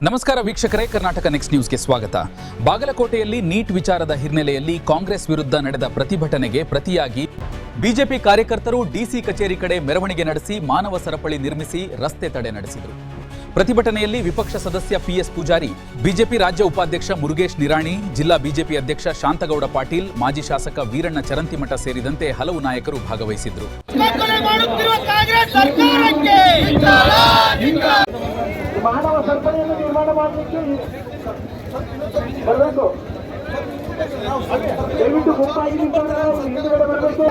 ನಮಸ್ಕಾರ ವೀಕ್ಷಕರೇ, ಕರ್ನಾಟಕ ನೆಕ್ಸ್ಟ್ ನ್ಯೂಸ್ಗೆ ಸ್ವಾಗತ. ಬಾಗಲಕೋಟೆಯಲ್ಲಿ ನೀಟ್ ವಿಚಾರದ ಹಿನ್ನೆಲೆಯಲ್ಲಿ ಕಾಂಗ್ರೆಸ್ ವಿರುದ್ಧ ನಡೆದ ಪ್ರತಿಭಟನೆಗೆ ಪ್ರತಿಯಾಗಿ ಬಿಜೆಪಿ ಕಾರ್ಯಕರ್ತರು ಡಿಸಿ ಕಚೇರಿ ಕಡೆ ಮೆರವಣಿಗೆ ನಡೆಸಿ ಮಾನವ ಸರಪಳಿ ನಿರ್ಮಿಸಿ ರಸ್ತೆ ತಡೆ ನಡೆಸಿದರು. ಪ್ರತಿಭಟನೆಯಲ್ಲಿ ವಿಪಕ್ಷ ಸದಸ್ಯ ಪಿಎಸ್ ಪೂಜಾರಿ, ಬಿಜೆಪಿ ರಾಜ್ಯ ಉಪಾಧ್ಯಕ್ಷ ಮುರುಗೇಶ್ ನಿರಾಣಿ, ಜಿಲ್ಲಾ ಬಿಜೆಪಿ ಅಧ್ಯಕ್ಷ ಶಾಂತಗೌಡ ಪಾಟೀಲ್, ಮಾಜಿ ಶಾಸಕ ವೀರಣ್ಣ ಚರಂತಿಮಠ ಸೇರಿದಂತೆ ಹಲವು ನಾಯಕರು ಭಾಗವಹಿಸಿದ್ರು. ಮಾನವ ಸರಪಳಿಯನ್ನು ನಿರ್ಮಾಣ ಮಾಡಲಿಕ್ಕೆ ಬರಬೇಕು. ದಯವಿಟ್ಟು ಗುಂಪಾಗಿ ಹಿಂದುಗಡೆ ಬರಬೇಕು.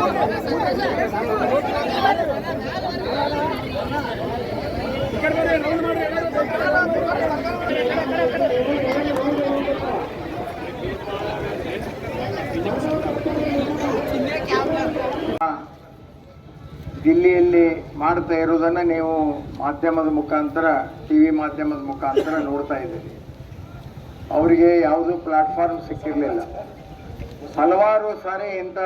ದಿಲ್ಲಿಯಲ್ಲಿ ಮಾಡ್ತಾ ಇರೋದನ್ನು ನೀವು ಮಾಧ್ಯಮದ ಮುಖಾಂತರ, ಟಿವಿ ಮಾಧ್ಯಮದ ಮುಖಾಂತರ ನೋಡ್ತಾ ಇದ್ದೀರಿ. ಅವರಿಗೆ ಯಾವುದೂ ಪ್ಲಾಟ್ಫಾರ್ಮ್ ಸಿಕ್ಕಿರಲಿಲ್ಲ. ಹಲವಾರು ಸಾರಿ ಇಂಥ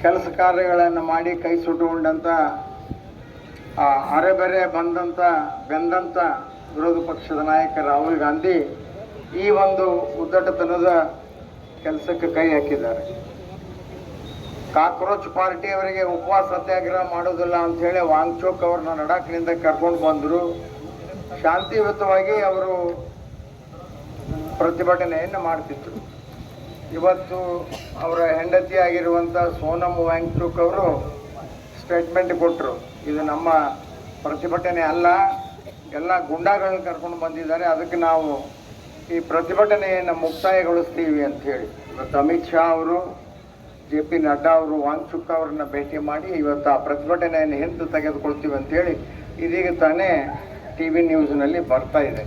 ಕೆಲಸ ಕಾರ್ಯಗಳನ್ನು ಮಾಡಿ ಕೈ ಸುಟ್ಟುಕೊಂಡಂಥ ಅರೆಬೆರೆ ಬೆಂದಂಥ ವಿರೋಧ ಪಕ್ಷದ ನಾಯಕ ರಾಹುಲ್ ಗಾಂಧಿ ಈ ಒಂದು ಉದ್ದಟತನದ ಕೆಲಸಕ್ಕೆ ಕೈ ಹಾಕಿದ್ದಾರೆ. ಕಾಕ್ರೋಚ್ ಪಾರ್ಟಿಯವರಿಗೆ ಉಪವಾಸ ಸತ್ಯಾಗ್ರಹ ಮಾಡೋದಿಲ್ಲ ಅಂಥೇಳಿ ವಾಂಗ್ಚೋಕ್ ಅವ್ರನ್ನ ಲಡಾಖ್ನಿಂದ ಕರ್ಕೊಂಡು ಬಂದರು. ಶಾಂತಿಯುತವಾಗಿ ಅವರು ಪ್ರತಿಭಟನೆಯನ್ನು ಮಾಡ್ತಿದ್ರು. ಇವತ್ತು ಅವರ ಹೆಂಡತಿ ಆಗಿರುವಂಥ ಸೋನಮ್ ವಾಂಗ್ಚುಕ್ ಅವರು ಸ್ಟೇಟ್ಮೆಂಟ್ ಕೊಟ್ಟರು, ಇದು ನಮ್ಮ ಪ್ರತಿಭಟನೆ ಅಲ್ಲ, ಎಲ್ಲ ಗುಂಡಾಗಳನ್ನ ಕರ್ಕೊಂಡು ಬಂದಿದ್ದಾರೆ, ಅದಕ್ಕೆ ನಾವು ಈ ಪ್ರತಿಭಟನೆಯನ್ನು ಮುಕ್ತಾಯಗೊಳಿಸ್ತೀವಿ ಅಂಥೇಳಿ. ಇವತ್ತು ಅಮಿತ್ ಶಾ ಅವರು, JP ನಡ್ಡಾ ಅವರು ವಾಂಗ್ಚುಕ್ ಅವರನ್ನ ಭೇಟಿ ಮಾಡಿ ಇವತ್ತು ಆ ಪ್ರತಿಭಟನೆಯನ್ನು ಹಿಂದೆ ತೆಗೆದುಕೊಳ್ತೀವಿ ಅಂತೇಳಿ ಇದೀಗ ತಾನೇ TV ನ್ಯೂಸ್ನಲ್ಲಿ ಬರ್ತಾ ಇದೆ.